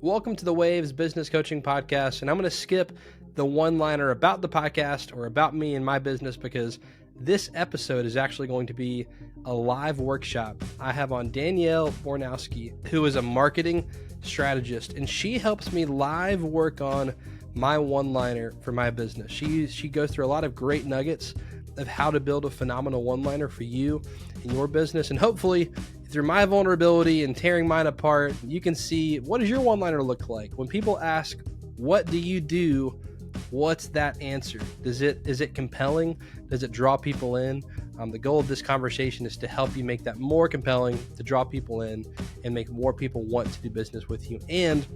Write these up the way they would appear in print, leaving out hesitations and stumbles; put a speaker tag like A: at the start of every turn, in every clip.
A: Welcome to the Waves Business Coaching Podcast, and I'm going to skip the one-liner about the podcast or about me and my business because this episode is actually going to be a live workshop. I have on Danielle Bornowski, who is a marketing strategist, and she helps me live work on my one-liner for my business. She goes through a lot of great nuggets of how to build a phenomenal one-liner for you and your business, and hopefully through my vulnerability and tearing mine apart, you can see what does your one-liner look like? When people ask, what do you do? What's that answer? Is it compelling? Does it draw people in? The goal of this conversation is to help you make that more compelling, to draw people in and make more people want to do business with you. And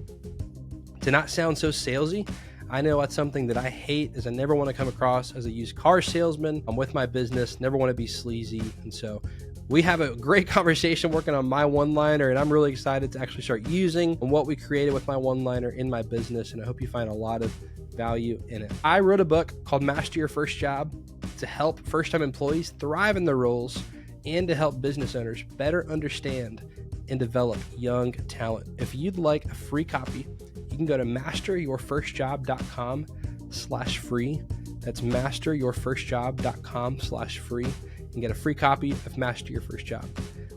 A: to not sound so salesy, I know that's something that I hate, is I never want to come across as a used car salesman. I'm with my business, never want to be sleazy. And so we have a great conversation working on my one-liner, and I'm really excited to actually start using what we created with my one-liner in my business, and I hope you find a lot of value in it. I wrote a book called Master Your First Job to help first-time employees thrive in their roles and to help business owners better understand and develop young talent. If you'd like a free copy, you can go to masteryourfirstjob.com/free. That's masteryourfirstjob.com/free. And get a free copy of Master Your First Job.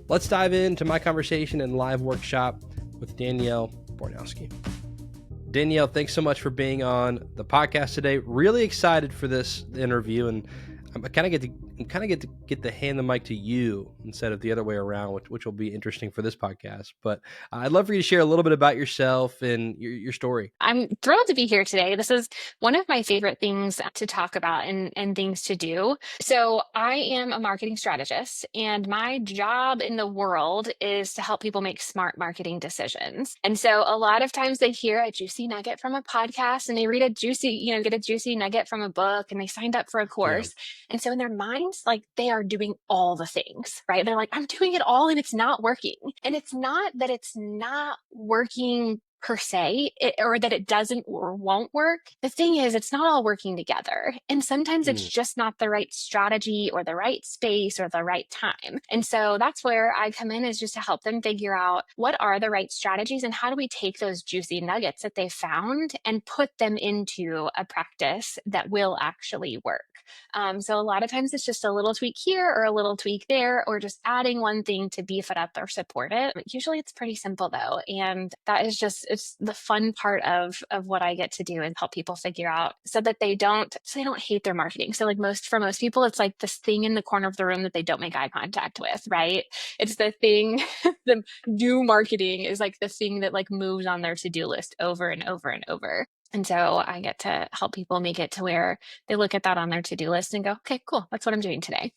A: Let's dive into my conversation and live workshop with Danielle Bornowski. Danielle, thanks so much for being on the podcast today. Really excited for this interview, and I kind of get to hand the mic to you instead of the other way around, which will be interesting for this podcast. But I'd love for you to share a little bit about yourself and your story.
B: I'm thrilled to be here today. This is one of my favorite things to talk about and things to do. So I am a marketing strategist, and my job in the world is to help people make smart marketing decisions. And so a lot of times they hear a juicy nugget from a podcast, and they read get a juicy nugget from a book, and they signed up for a course. Yeah. And so in their minds, like, they are doing all the things, right? They're like, I'm doing it all and it's not working. And it's not that it's not working per se, or that it doesn't or won't work. The thing is, it's not all working together. And sometimes it's just not the right strategy or the right space or the right time. And so that's where I come in, is just to help them figure out what are the right strategies and how do we take those juicy nuggets that they found and put them into a practice that will actually work. So a lot of times it's just a little tweak here or a little tweak there, or just adding one thing to beef it up or support it. Usually it's pretty simple though. And that is it's the fun part of what I get to do and help people figure out so they don't hate their marketing. So like for most people, it's like this thing in the corner of the room that they don't make eye contact with, right? It's the thing, the new marketing is like the thing that like moves on their to-do list over and over and over. And so I get to help people make it to where they look at that on their to-do list and go, okay, cool. That's what I'm doing today.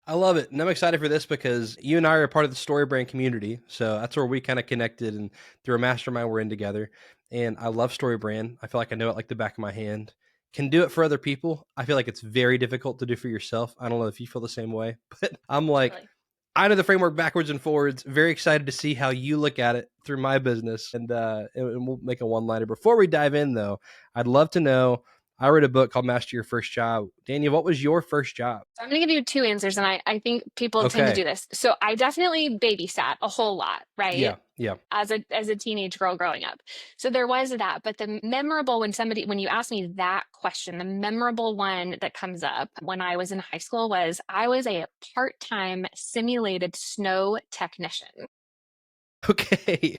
A: I love it. And I'm excited for this because you and I are a part of the StoryBrand community. So that's where we kind of connected, and through a mastermind we're in together. And I love StoryBrand. I feel like I know it like the back of my hand. Can do it for other people. I feel like it's very difficult to do for yourself. I don't know if you feel the same way, but I'm like, really? I know the framework backwards and forwards. Very excited to see how you look at it through my business. And we'll make a one-liner. Before we dive in though, I'd love to know, I read a book called Master Your First Job. Danielle, what was your first job?
B: I'm going to give you two answers, and I think people tend to do this. So I definitely babysat a whole lot, right?
A: Yeah.
B: As a teenage girl growing up. So there was that. But the memorable, when you ask me that question, the memorable one that comes up when I was in high school was I was a part-time simulated snow technician.
A: Okay.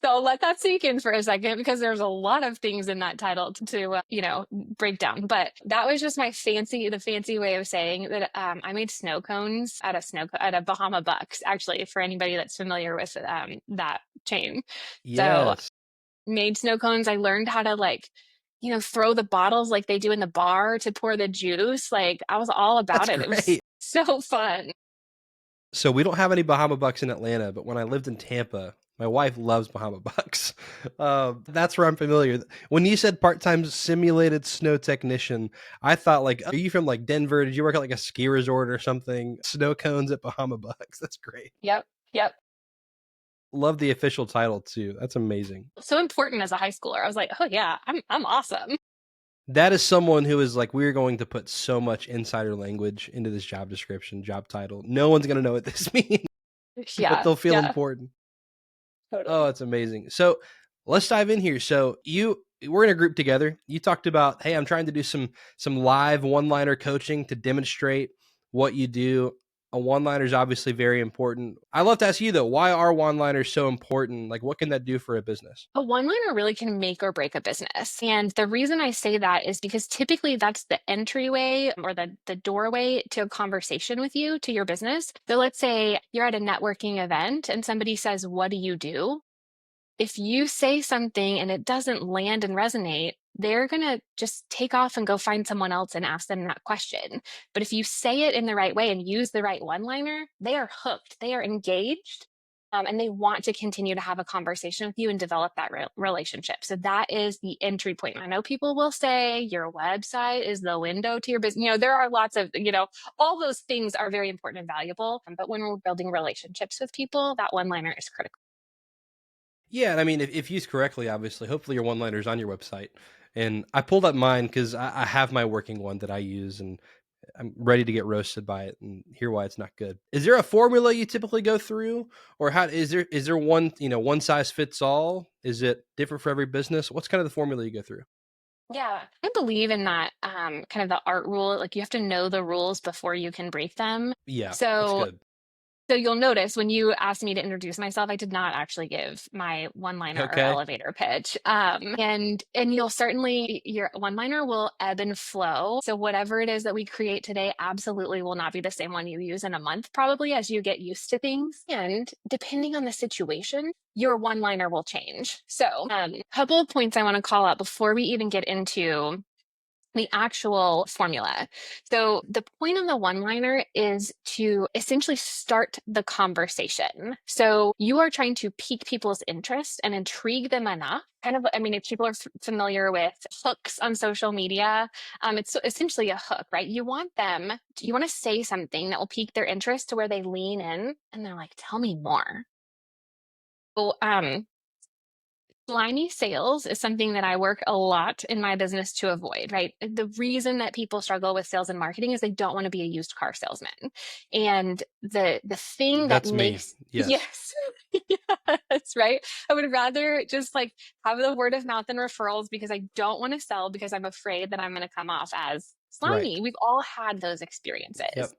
B: So let that sink in for a second, because there's a lot of things in that title to break down. But that was just the fancy way of saying that I made snow cones at a Bahama Bucks, actually, for anybody that's familiar with that chain.
A: Yes.
B: So made snow cones. I learned how to throw the bottles like they do in the bar to pour the juice. Like, I was all about it.
A: Great.
B: It was so fun.
A: So we don't have any Bahama Bucks in Atlanta, but when I lived in Tampa, my wife loves Bahama Bucks. That's where I'm familiar. When you said part-time simulated snow technician, I thought like, are you from like Denver? Did you work at like a ski resort or something? Snow cones at Bahama Bucks. That's great.
B: Yep.
A: Love the official title too. That's amazing.
B: So important as a high schooler. I was like, oh yeah, I'm awesome.
A: That is someone who is like, we're going to put so much insider language into this job description, job title. No one's going to know what this means.
B: Yeah.
A: But they'll feel important. Oh,
B: Totally.
A: it's amazing. So let's dive in here. So we're in a group together. You talked about, hey, I'm trying to do some live one-liner coaching to demonstrate what you do. A one-liner is obviously very important. I love to ask you though, why are one-liners so important? Like, what can that do for a business?
B: A one-liner really can make or break a business. And the reason I say that is because typically that's the entryway or the doorway to a conversation with you, to your business. So let's say you're at a networking event and somebody says, "What do you do?" If you say something and it doesn't land and resonate, they're going to just take off and go find someone else and ask them that question. But if you say it in the right way and use the right one liner, they are hooked, they are engaged, and they want to continue to have a conversation with you and develop that relationship. So that is the entry point. I know people will say your website is the window to your business. There are lots of, all those things are very important and valuable. But when we're building relationships with people, that one liner is critical.
A: Yeah, and I mean, if used correctly, obviously, hopefully your one-liner is on your website. And I pulled up mine because I have my working one that I use, and I'm ready to get roasted by it and hear why it's not good. Is there a formula you typically go through, or how is there one one size fits all? Is it different for every business? What's kind of the formula you go through?
B: Yeah, I believe in that kind of the art rule. Like you have to know the rules before you can break them.
A: Yeah, that's
B: So
A: good.
B: so you'll notice when you asked me to introduce myself, I did not actually give my one-liner or
A: Okay.
B: elevator pitch. And you'll certainly your one-liner will ebb and flow. So whatever it is that we create today absolutely will not be the same one you use in a month, probably as you get used to things. And depending on the situation, your one-liner will change. So a couple of points I want to call out before we even get into the actual formula. So the point of the one-liner is to essentially start the conversation. So you are trying to pique people's interest and intrigue them enough. Kind of, I mean, if people are familiar with hooks on social media, it's essentially a hook, right? You want to say something that will pique their interest to where they lean in and they're like, tell me more. So, slimy sales is something that I work a lot in my business to avoid, right? The reason that people struggle with sales and marketing is they don't want to be a used car salesman. And the thing that
A: That's me.
B: makes
A: Yes.
B: yes, yes, right. I would rather just like have the word of mouth and referrals because I don't want to sell because I'm afraid that I'm going to come off as
A: Right.
B: slimy. We've all had those experiences.
A: Yep.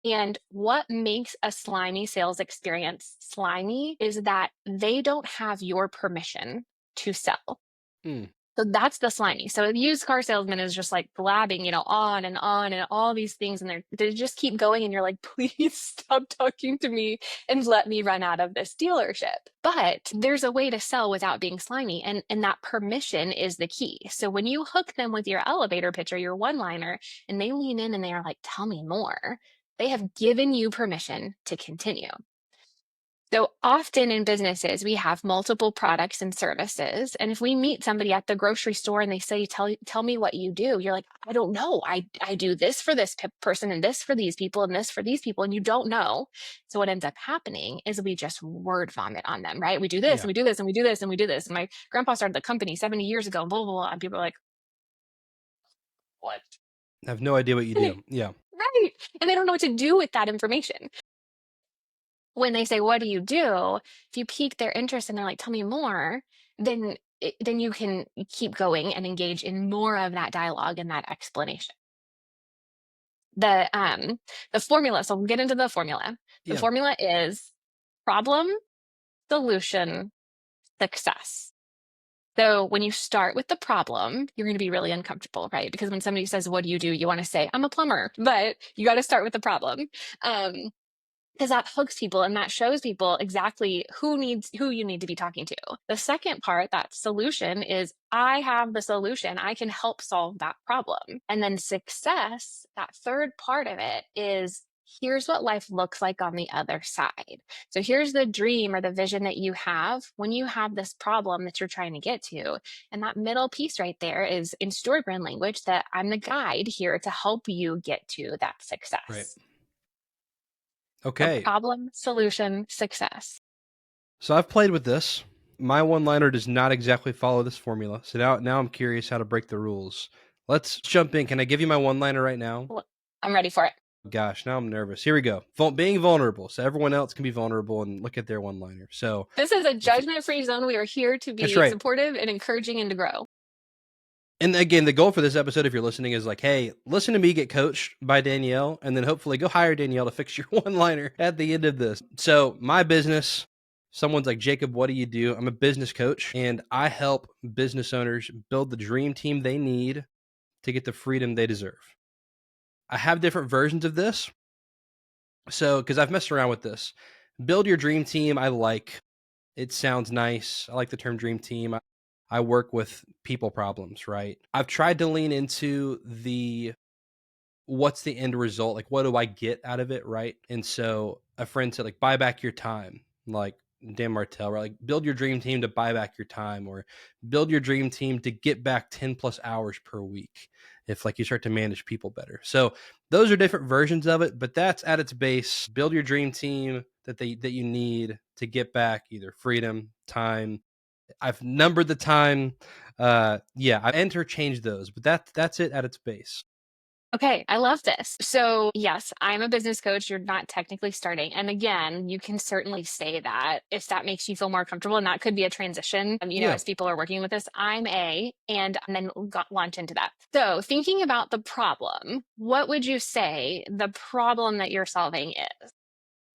B: And what makes a slimy sales experience slimy is that they don't have your permission to sell.
A: Hmm.
B: So that's the slimy. So a used car salesman is just like blabbing, on and all these things. And they just keep going. And you're like, please stop talking to me and let me run out of this dealership. But there's a way to sell without being slimy. And that permission is the key. So when you hook them with your elevator pitch or your one liner and they lean in and they are like, tell me more, they have given you permission to continue. So often in businesses, we have multiple products and services. And if we meet somebody at the grocery store and they say, tell me what you do, you're like, I don't know. I do this for this person and this for these people and this for these people. And you don't know. So what ends up happening is we just word vomit on them, right? We do this and
A: Yeah.
B: we do this and we do this and we do this. And my grandpa started the company 70 years ago, blah, blah, blah. And people are like, what?
A: I have no idea what you do. Yeah.
B: Right. And they don't know what to do with that information. When they say, "What do you do?" If you pique their interest and they're like, "Tell me more," then you can keep going and engage in more of that dialogue and that explanation. The formula, so we'll get into the formula. The
A: Yeah.
B: formula is problem, solution, success. So when you start with the problem, you're going to be really uncomfortable, right? Because when somebody says, "What do?" You want to say, "I'm a plumber," but you got to start with the problem. Um, because that hooks people and that shows people exactly who you need to be talking to. The second part, that solution, is I have the solution. I can help solve that problem. And then success, that third part of it, is here's what life looks like on the other side. So here's the dream or the vision that you have when you have this problem that you're trying to get to. And that middle piece right there is in story brand language that I'm the guide here to help you get to that
A: Right.
B: success. A
A: Okay.
B: problem, solution, success.
A: So I've played with this. My one-liner does not exactly follow this formula. So now I'm curious how to break the rules. Let's jump in. Can I give you my one-liner right now?
B: Well, I'm ready for it.
A: Gosh, now I'm nervous. Here we go. Being vulnerable. So everyone else can be vulnerable and look at their one-liner. So
B: This is a
A: if you,
B: judgment-free zone. We are here to
A: that's
B: be
A: right.
B: supportive and encouraging and to grow.
A: And again, the goal for this episode, if you're listening, is like, hey, listen to me get coached by Danielle, and then hopefully go hire Danielle to fix your one-liner at the end of this. So my business, someone's like, Jacob, what do you do? I'm a business coach, and I help business owners build the dream team they need to get the freedom they deserve. I have different versions of this. So, because I've messed around with this, build your dream team. I like it, sounds nice. I like the term dream team. I work with people problems, right? I've tried to lean into the what's the end result? Like, what do I get out of it, right? And so a friend said, like, buy back your time, like Dan Martell, right? Like, build your dream team to buy back your time, or build your dream team to get back 10 plus hours per week if like you start to manage people better. So those are different versions of it, but that's at its base. Build your dream team that you need to get back either freedom, time. I've numbered the time. Yeah, I've interchanged those, but that's it at its base.
B: Okay, I love this. So, yes, I'm a business coach. You're not technically starting. And again, you can certainly say that if that makes you feel more comfortable, and that could be a transition,
A: Yeah.
B: as people are working with this. And then launch into that. So, thinking about the problem, what would you say the problem that you're solving is?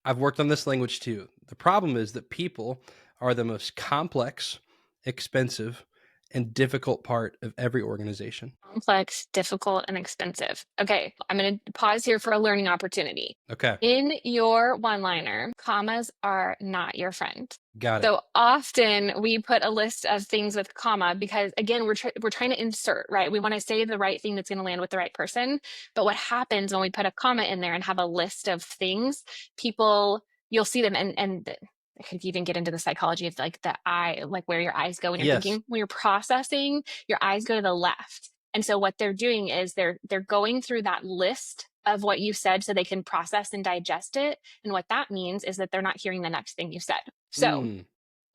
A: I've worked on this language too. The problem is that people are the most complex, expensive, and difficult part of every organization.
B: Complex, difficult, and expensive. Okay, I'm going to pause here for a learning opportunity.
A: Okay,
B: In your one-liner, commas are not your friend.
A: got it.
B: So often we put a list of things with comma because again, we're trying to insert, right? We want to say the right thing that's going to land with the right person. But what happens when we put a comma in there and have a list of things, people, you'll see them and I could even get into the psychology of like the eye, like where your eyes go when you're
A: Yes.
B: thinking. When you're processing, your eyes go to the left. And so what they're doing is they're going through that list of what you said so they can process and digest it. And what that means is that they're not hearing the next thing you said. So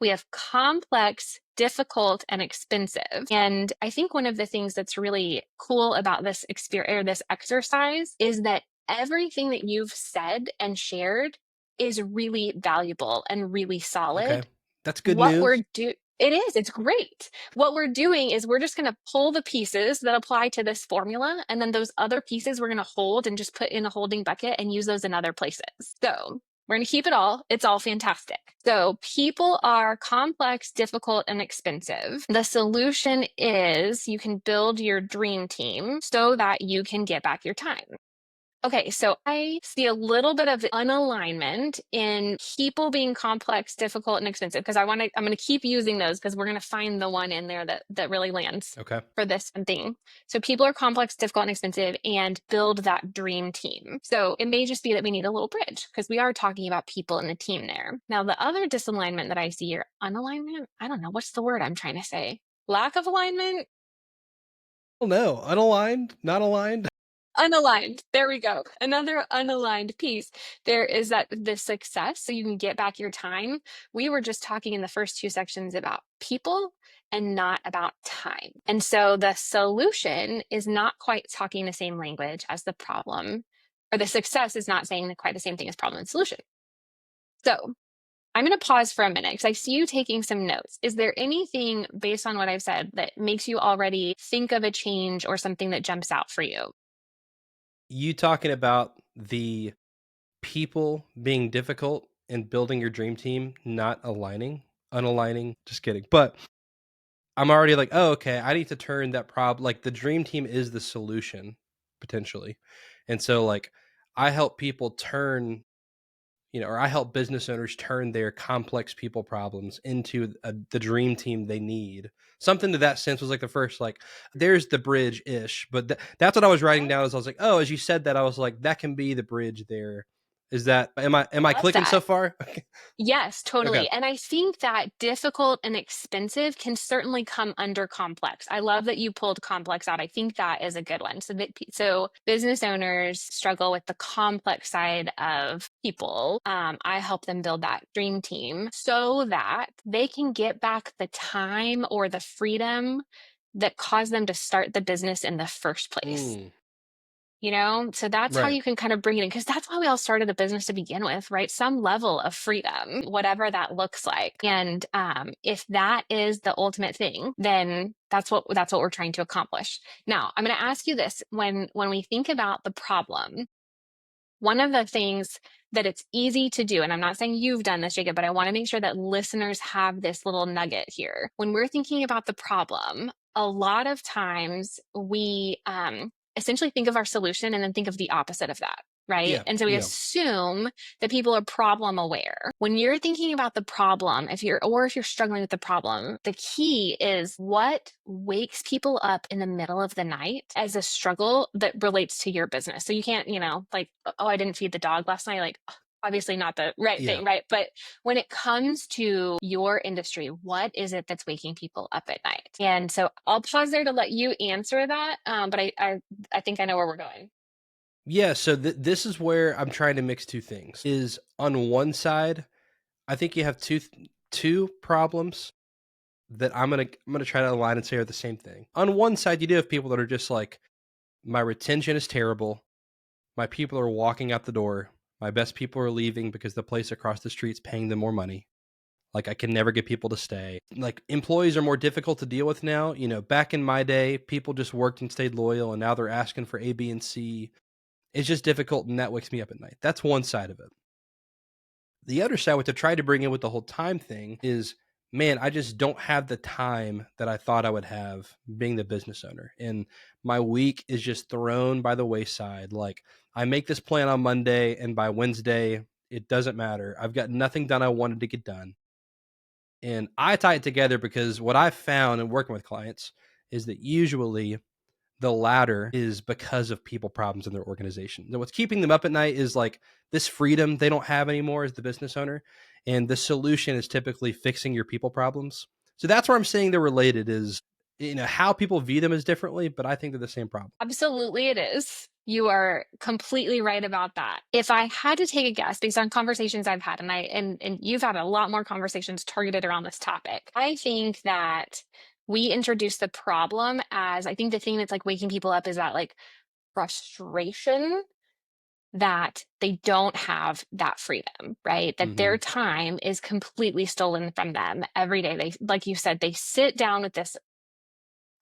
B: we have complex, difficult, and expensive. And I think one of the things that's really cool about this experience or this exercise is that everything that you've said and shared is really valuable and really
A: Okay.
B: solid.
A: That's good
B: What
A: news.
B: we're doing, it is, it's great. What we're doing is we're just going to pull the pieces that apply to this formula. And then those other pieces we're going to hold and just put in a holding bucket and use those in other places. So we're going to keep it all. It's all fantastic. So people are complex, difficult, and expensive. The solution is you can build your dream team so that you can get back your time. Okay, so I see a little bit of unalignment in people being complex, difficult, and expensive because I'm going to keep using those because we're going to find the one in there that really lands
A: Okay.
B: for this thing. So people are complex, difficult, and expensive and build that dream team. So it may just be that we need a little bridge because we are talking about people in the team there. Now, the other disalignment that I see here, unalignment, I don't know, what's the word I'm trying to say? Lack of alignment?
A: Well, no, unaligned, not aligned.
B: Unaligned. There we go. Another unaligned piece. There is that the success, so you can get back your time. We were just talking in the first two sections about people and not about time. And so the solution is not quite talking the same language as the problem, or the success is not saying quite the same thing as problem and solution. So I'm going to pause for a minute because I see you taking some notes. Is there anything based on what I've said that makes you already think of a change or something that jumps out for you?
A: You talking about the people being difficult and building your dream team, not aligning, unaligning. Just kidding. But I'm already like, oh, okay, I need to turn that problem. Like the dream team is the solution potentially. And so like I help people turn, or I help business owners turn their complex people problems into the dream team they need. Something to that sense was like the first, like, there's the bridge ish. But that's what I was writing down as I was like, oh, as you said that, I was like, that can be the bridge there. Is that, am I
B: Love
A: clicking
B: that.
A: so far?
B: Yes,
A: Okay.
B: totally. And I think that difficult and expensive can certainly come under complex. I love that you pulled complex out. I think that is a good one. So business owners struggle with the complex side of people. I help them build that dream team so that they can get back the time or the freedom that caused them to start the business in the first place.
A: Mm,
B: So that's how
A: Right.
B: you can kind of bring it in, because that's why we all started a business to begin with, right? Some level of freedom, whatever that looks like. And if that is the ultimate thing, then that's what we're trying to accomplish. Now, I'm going to ask you this: when we think about the problem, one of the things that it's easy to do, and I'm not saying you've done this, Jacob, but I want to make sure that listeners have this little nugget here. When we're thinking about the problem, a lot of times we essentially think of our solution and then think of the opposite of that. Right.
A: Yeah.
B: And so we
A: Yeah.
B: assume that people are problem aware. When you're thinking about the problem, if you're struggling with the problem, the key is what wakes people up in the middle of the night as a struggle that relates to your business. So you can't, like, oh, I didn't feed the dog last night. Like, obviously not the right
A: Yeah.
B: thing, right? But when it comes to your industry, what is it that's waking people up at night? And so I'll pause there to let you answer that. But I think I know where we're going.
A: Yeah, so this is where I'm trying to mix two things. Is on one side, I think you have two problems that I'm gonna try to align and say are the same thing. On one side, you do have people that are just like, my retention is terrible. My people are walking out the door. My best people are leaving because the place across the street's paying them more money. Like, I can never get people to stay. Like, employees are more difficult to deal with now. Back in my day, people just worked and stayed loyal, and now they're asking for A, B, and C. It's just difficult, and that wakes me up at night. That's one side of it. The other side, what to try to bring in with the whole time thing is, man, I just don't have the time that I thought I would have being the business owner. And my week is just thrown by the wayside. Like, I make this plan on Monday, and by Wednesday, it doesn't matter. I've got nothing done I wanted to get done. And I tie it together because what I've found in working with clients is that usually the latter is because of people problems in their organization. What's keeping them up at night is like this freedom they don't have anymore as the business owner. And the solution is typically fixing your people problems. So that's where I'm saying they're related is, how people view them is differently, but I think they're the same problem.
B: Absolutely, it is. You are completely right about that. If I had to take a guess based on conversations I've had, and you've had a lot more conversations targeted around this topic, I think that we introduce the problem as, I think the thing that's like waking people up is that like frustration that they don't have that freedom, right? That
A: Hmm.
B: their time is completely stolen from them every day. They, like you said, they sit down with this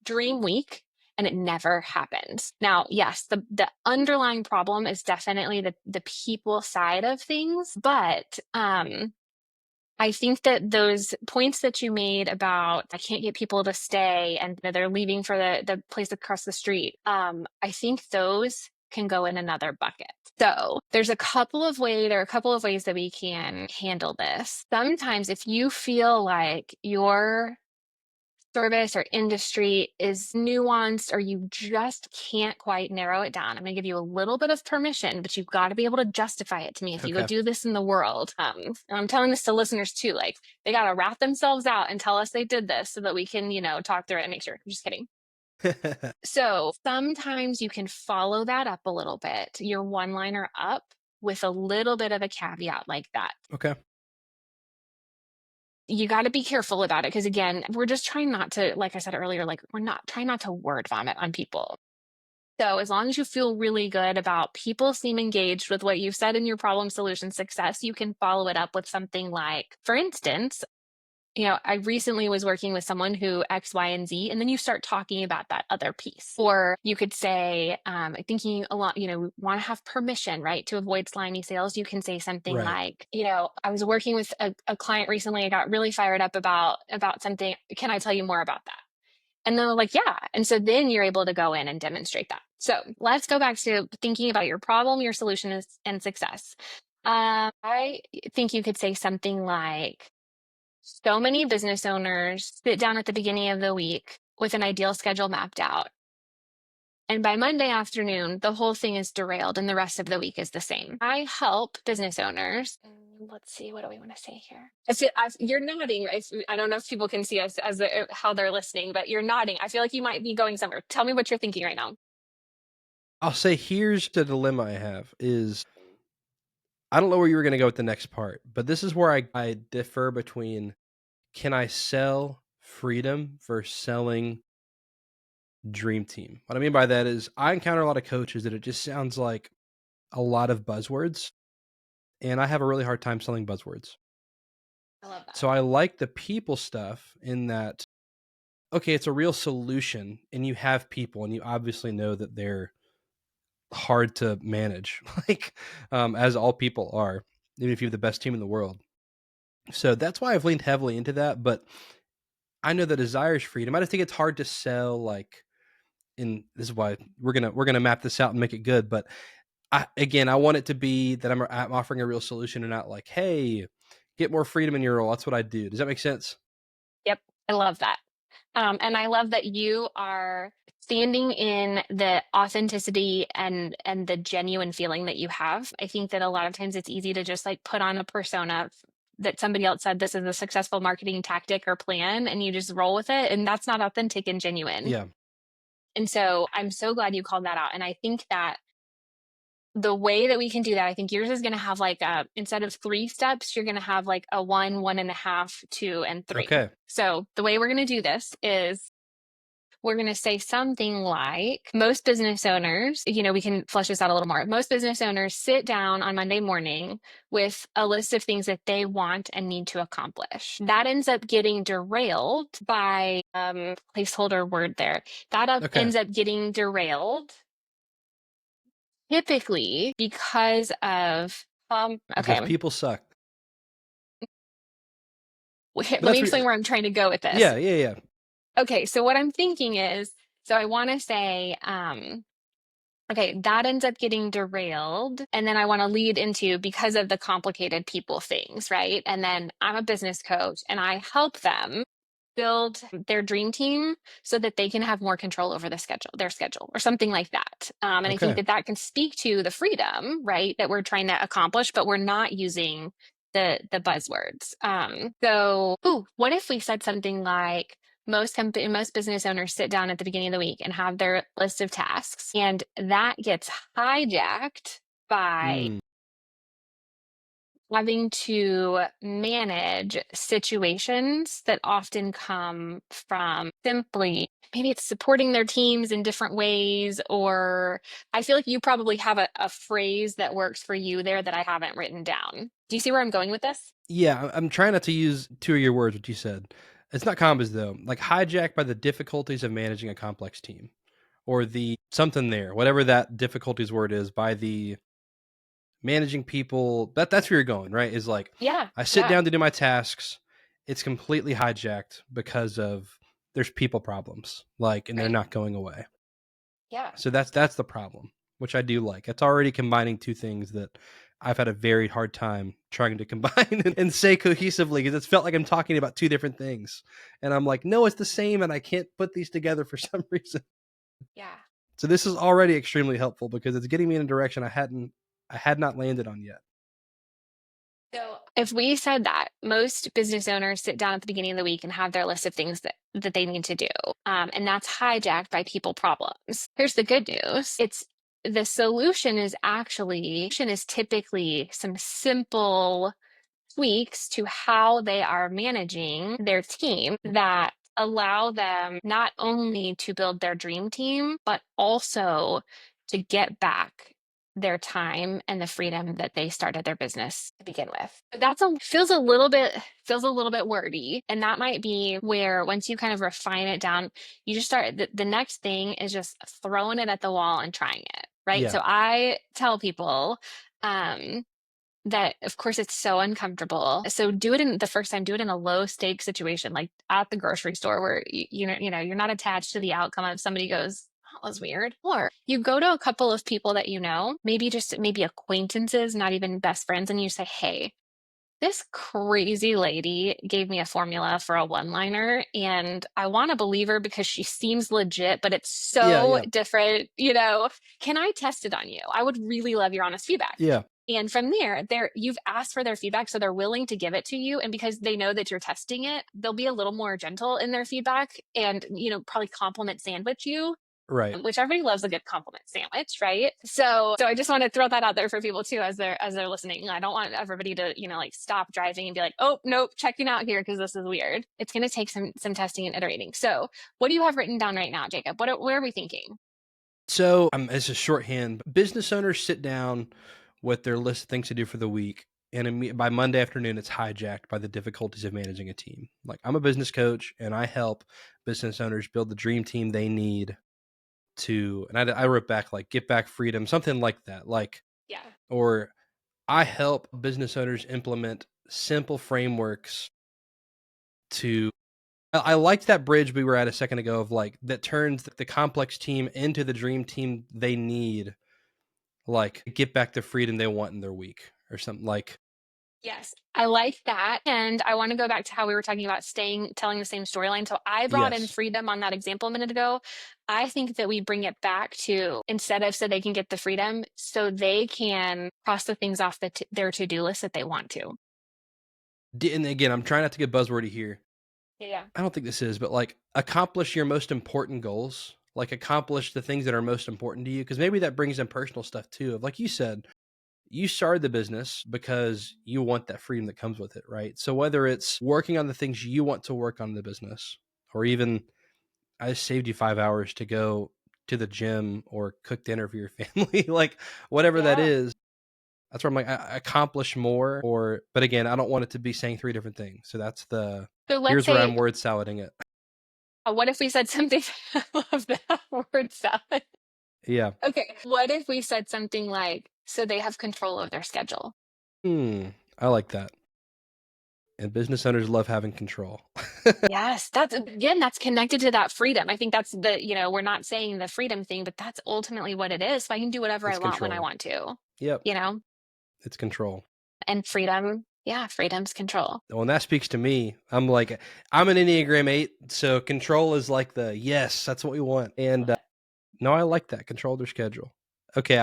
B: dream week and it never happens. Now, yes, the underlying problem is definitely the people side of things, but I think that those points that you made about I can't get people to stay and they're leaving for the place across the street, I think those can go in another bucket. So there are a couple of ways that we can handle this. Sometimes if you feel like your service or industry is nuanced or you just can't quite narrow it down, I'm going to give you a little bit of permission, but you've got to be able to justify it to me if you go
A: Okay.
B: do this in the world. And I'm telling this to listeners too, like they got to wrap themselves out and tell us they did this so that we can, talk through it and make sure. I'm just kidding. So sometimes you can follow that up a little bit, your one liner up with a little bit of a caveat like that.
A: Okay.
B: You got to be careful about it because again, we're just trying not to, like I said earlier, like we're not trying not to word vomit on people. So as long as you feel really good about people seem engaged with what you've said in your problem solution success, you can follow it up with something like, for instance, I recently was working with someone who X, Y, and Z, and then you start talking about that other piece. Or you could say, thinking a lot, want to have permission, right, to avoid slimy sales. You can say something
A: Right.
B: like, I was working with a client recently. I got really fired up about something. Can I tell you more about that? And they're like, yeah. And so then you're able to go in and demonstrate that. So let's go back to thinking about your problem, your solution, and success. I think you could say something like, so many business owners sit down at the beginning of the week with an ideal schedule mapped out. And by Monday afternoon, the whole thing is derailed and the rest of the week is the same. I help business owners. Let's see, what do we want to say here? You're nodding. Right? I don't know if people can see us how they're listening, but you're nodding. I feel like you might be going somewhere. Tell me what you're thinking right now.
A: I'll say here's the dilemma I have is I don't know where you were going to go with the next part, but this is where I differ between, can I sell freedom versus selling dream team. What I mean by that is I encounter a lot of coaches that it just sounds like a lot of buzzwords, and I have a really hard time selling buzzwords.
B: I love that.
A: So I like the people stuff in that, okay, it's a real solution and you have people and you obviously know that they're hard to manage, like, as all people are, even if you have the best team in the world. So that's why I've leaned heavily into that. But I know the desire is freedom. I just think it's hard to sell, like, and this is why we're gonna map this out and make it good. But I want it to be that I'm offering a real solution and not like, hey, get more freedom in your role. That's what I do. Does that make sense?
B: Yep. I love that. And I love that you are standing in the authenticity and the genuine feeling that you have. I think that a lot of times it's easy to just like put on a persona that somebody else said this is a successful marketing tactic or plan, and you just roll with it. And that's not authentic and genuine.
A: Yeah.
B: And so I'm so glad you called that out. And I think that the way that we can do that, I think yours is going to have like instead of 3 steps, you're going to have like a 1.5, 2, and 3.
A: Okay.
B: So the way we're going to do this is we're going to say something like most business owners, we can flesh this out a little more. Most business owners sit down on Monday morning with a list of things that they want and need to accomplish. That ends up getting derailed by placeholder word there.
A: Okay.
B: Ends up getting derailed typically because of
A: Because
B: okay.
A: people suck.
B: Let
A: But that's
B: me
A: what.
B: explain where I'm trying to go with this.
A: Yeah. Yeah. Yeah.
B: Okay, so what I'm thinking is, so I want to say okay, that ends up getting derailed. And then I want to lead into because of the complicated people things, right? And then I'm a business coach and I help them build their dream team so that they can have more control over their schedule, or something like that. And I think
A: Okay.
B: that that can speak to the freedom, right, that we're trying to accomplish, but we're not using the buzzwords. What if we said something like, most business owners sit down at the beginning of the week and have their list of tasks, and that gets hijacked by
A: Mm.
B: having to manage situations that often come from simply maybe it's supporting their teams in different ways, or I feel like you probably have a phrase that works for you there that I haven't written down. Do you see where I'm going with this?
A: Yeah. I'm trying not to use two of your words, what you said. It's not combos though. Like hijacked by the difficulties of managing a complex team, or the something there, whatever that difficulties word is, by the managing people. That's where you're going, right? Is like
B: Yeah,
A: I sit
B: yeah,
A: down to do my tasks. It's completely hijacked because of there's people problems, like, and they're
B: right.
A: not going away.
B: Yeah.
A: So that's the problem, which I do like. It's already combining two things that I've had a very hard time trying to combine and say cohesively, because it's felt like I'm talking about two different things. And I'm like, no, it's the same, and I can't put these together for some reason.
B: Yeah.
A: So this is already extremely helpful because it's getting me in a direction I had not landed on yet.
B: So if we said that most business owners sit down at the beginning of the week and have their list of things that they need to do, and that's hijacked by people problems. Here's the good news. It's the solution is typically some simple tweaks to how they are managing their team that allow them not only to build their dream team, but also to get back their time and the freedom that they started their business to begin with. That's a feels a little bit wordy. And that might be where once you kind of refine it down, you just start the next thing is just throwing it at the wall and trying it. Right.
A: Yeah.
B: So I tell people, um, that of course it's so uncomfortable. So do it in the first time, do it in a low stake situation, like at the grocery store where you're not attached to the outcome of somebody goes, that was weird. Or you go to a couple of people that maybe acquaintances, not even best friends, and you say, hey, this crazy lady gave me a formula for a one-liner, and I want to believe her because she seems legit, but it's
A: Yeah.
B: so
A: Yeah.
B: different. Can I test it on you? I would really love your honest feedback.
A: Yeah.
B: And from there, you've asked for their feedback, so they're willing to give it to you. And because they know that you're testing it, they'll be a little more gentle in their feedback and, probably compliment sandwich you.
A: Right.
B: which everybody loves a good compliment sandwich, right? So I just want to throw that out there for people too as they're listening. I don't want everybody to, like stop driving and be like, "Oh, nope, checking out here because this is weird." It's going to take some testing and iterating. So, what do you have written down right now, Jacob? Where are we thinking?
A: So as a shorthand, business owners sit down with their list of things to do for the week. And by Monday afternoon, it's hijacked by the difficulties of managing a team. Like, I'm a business coach and I help business owners build the dream team they need to, and I wrote back like get back freedom, something like that. Like,
B: Yeah.
A: or I help business owners implement simple frameworks to, I liked that bridge we were at a second ago of like, that turns the complex team into the dream team they need, like get back the freedom they want in their week or something like.
B: Yes, I like that. And I want to go back to how we were talking about telling the same storyline. So I brought in
A: Yes.
B: freedom on that example a minute ago. I think that we bring it back to instead of so they can get the freedom, so they can cross the things off their to-do list that they want to.
A: And again, I'm trying not to get buzzwordy here.
B: Yeah.
A: I don't think this is, but like accomplish your most important goals, like accomplish the things that are most important to you. Cause maybe that brings in personal stuff too. Of like you said, you started the business because you want that freedom that comes with it, right? So whether it's working on the things you want to work on in the business, or even I saved you 5 hours to go to the gym or cook dinner for your family, like whatever that
B: Yeah.
A: is, that's where I'm like, I accomplish more. Or, but again, I don't want it to be saying three different things. So that's
B: So let's
A: here's where
B: say,
A: I'm word salading it.
B: what if we said something? I love that word salad.
A: Yeah.
B: Okay. What if we said something like, so they have control of their schedule?
A: I like that. And business owners love having control.
B: Yes, that's again, that's connected to that freedom. I think that's we're not saying the freedom thing, but that's ultimately what it is. So I can do whatever I
A: It's
B: want when I
A: control.
B: want to,
A: Yep.
B: you know,
A: It's control.
B: and freedom. Yeah, freedom's control.
A: Well, and that speaks to me. I'm like, I'm an Enneagram 8. So control is like the yes, that's what we want. And
B: Love it.
A: no, I like that. Control their schedule. Okay.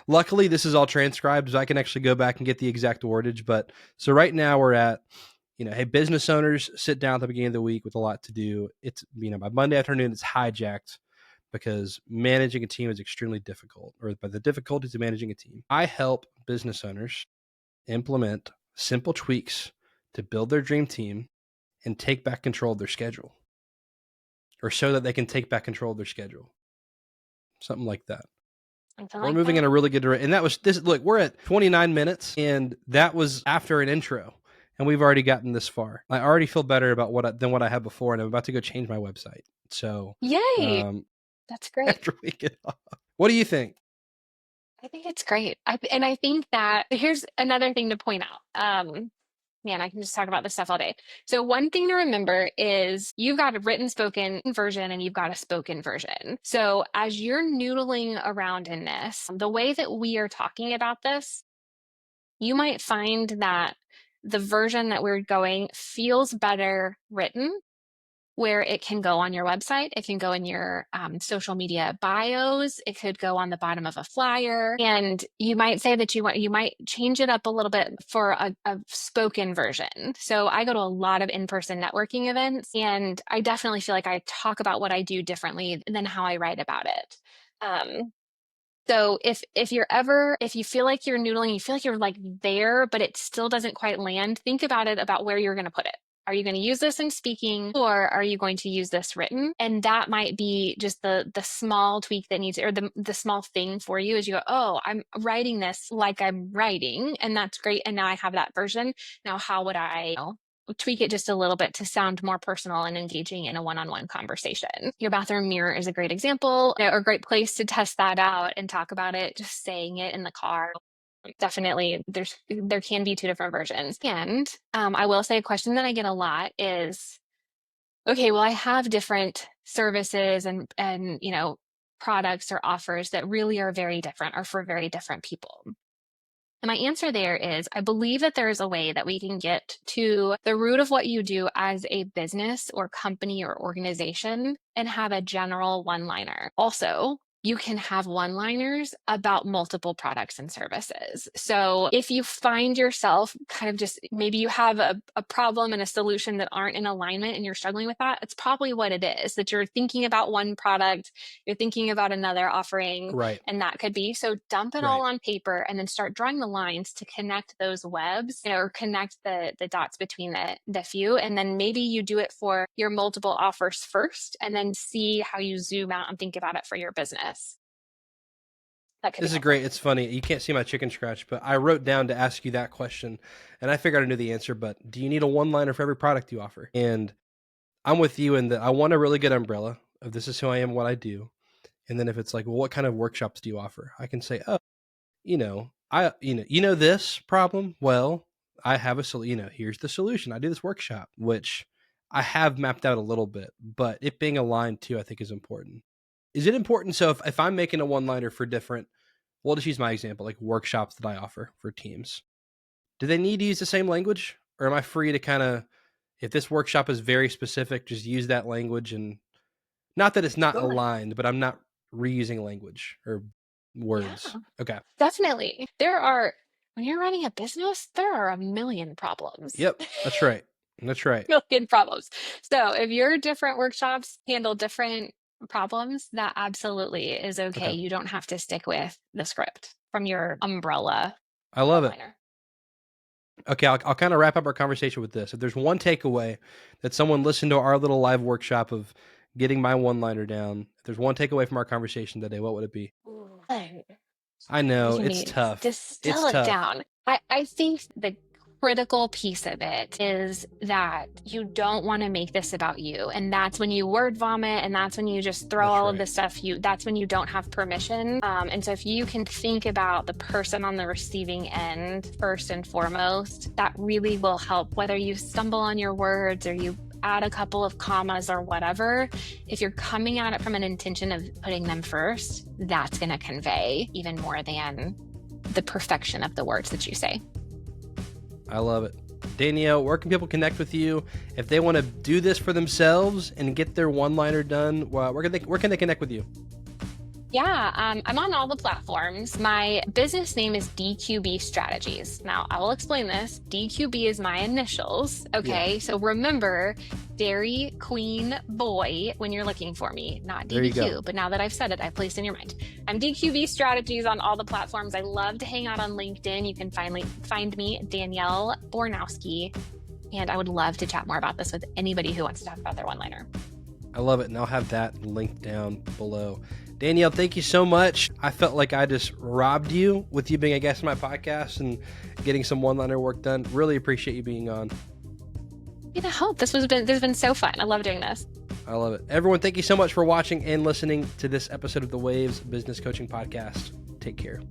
A: Luckily, this is all transcribed, so I can actually go back and get the exact wordage. But so right now we're at, hey, business owners sit down at the beginning of the week with a lot to do. It's, by Monday afternoon, it's hijacked because managing a team is extremely difficult, or by the difficulties of managing a team. I help business owners implement simple tweaks to build their dream team and take back control of their schedule, or so that they can take back control of their schedule. Something like that.
B: Something
A: We're
B: like
A: moving in
B: that.
A: a really good direction. And that was this. Look, we're at 29 minutes, and that was after an intro, and we've already gotten this far. I already feel better about than what I had before, and I'm about to go change my website. So,
B: Yay. That's great.
A: after we get off, what do you think?
B: I think it's great. And I think that here's another thing to point out. Man, I can just talk about this stuff all day. So one thing to remember is you've got a written spoken version and you've got a spoken version. So as you're noodling around in this, the way that we are talking about this, you might find that the version that we're going feels better written, where it can go on your website, it can go in your social media bios, it could go on the bottom of a flyer, and you might say that you might change it up a little bit for a spoken version. So I go to a lot of in-person networking events, and I definitely feel like I talk about what I do differently than how I write about it. So if you feel like you're noodling, you feel like you're like there, but it still doesn't quite land, think about it about where you're going to put it. Are you going to use this in speaking or are you going to use this written? And that might be just the small tweak that needs, or the small thing for you as you go, oh, I'm writing this like I'm writing, and that's great. And now I have that version. Now, how would I tweak it just a little bit to sound more personal and engaging in a one-on-one conversation? Your bathroom mirror is a great example, or a great place to test that out and talk about it, just saying it in the car. Definitely, there can be two different versions. And I will say a question that I get a lot is, okay, well, I have different services and products or offers that really are very different or for very different people. And my answer there is I believe that there is a way that we can get to the root of what you do as a business or company or organization and have a general one liner. Also, you can have one-liners about multiple products and services. So if you find yourself kind of just, maybe you have a problem and a solution that aren't in alignment and you're struggling with that, it's probably what it is, that you're thinking about one product, you're thinking about another offering,
A: Right.
B: and that could be. So dump it all
A: Right.
B: on paper and then start drawing the lines to connect those webs, or connect the dots between the few. And then maybe you do it for your multiple offers first, and then see how you zoom out and think about it for your business. That could be
A: This is
B: helpful.
A: great. It's funny. You can't see my chicken scratch, but I wrote down to ask you that question, and I figured I knew the answer. But do you need a one-liner for every product you offer? And I'm with you in that I want a really good umbrella of this is who I am, what I do. And then if it's like, well, what kind of workshops do you offer? I can say, oh, this problem. Well, I have a solution. Here's the solution. I do this workshop, which I have mapped out a little bit, but it being aligned too, I think is important. Is it important? So if I'm making a one-liner for different, we'll just use my example, like workshops that I offer for teams. Do they need to use the same language, or am I free to kind of, if this workshop is very specific, just use that language? And not that it's not
B: Sure.
A: aligned, but I'm not reusing language or words.
B: Yeah,
A: Okay.
B: definitely. When you're running a business, there are a million problems.
A: Yep. That's right. That's right.
B: Million problems. So if your different workshops handle different problems, that absolutely is okay.
A: Okay.
B: You don't have to stick with the script from your umbrella
A: I love it.
B: one-liner.
A: Okay, I'll kind of wrap up our conversation with this. If there's one takeaway that someone listened to our little live workshop of getting my one-liner down, if there's one takeaway from our conversation today, what would it be?
B: Ooh.
A: I know,
B: What do you
A: it's
B: mean?
A: tough. It's
B: Distill it
A: tough.
B: down. I think the critical piece of it is that you don't want to make this about you. And that's when you word vomit, and that's when you just throw
A: That's
B: all of
A: right.
B: the stuff that's when you don't have permission. And so if you can think about the person on the receiving end first and foremost, that really will help, whether you stumble on your words or you add a couple of commas or whatever. If you're coming at it from an intention of putting them first, that's going to convey even more than the perfection of the words that you say.
A: I love it. Danielle, where can people connect with you if they want to do this for themselves and get their one-liner done? Where can they connect with you?
B: Yeah, I'm on all the platforms. My business name is DQB Strategies. Now, I will explain this. DQB is my initials. Okay, so remember Dairy Queen Boy when you're looking for me, not DBQ. But now that I've said it, I've placed in your mind. I'm DQB Strategies on all the platforms. I love to hang out on LinkedIn. You can find me, Danielle Bornowski. And I would love to chat more about this with anybody who wants to talk about their one-liner.
A: I love it, and I'll have that linked down below. Danielle, thank you so much. I felt like I just robbed you with you being a guest on my podcast and getting some one-liner work done. Really appreciate you being on.
B: I hope this has been so fun. I love doing this.
A: I love it. Everyone, thank you so much for watching and listening to this episode of the Waves Business Coaching Podcast. Take care.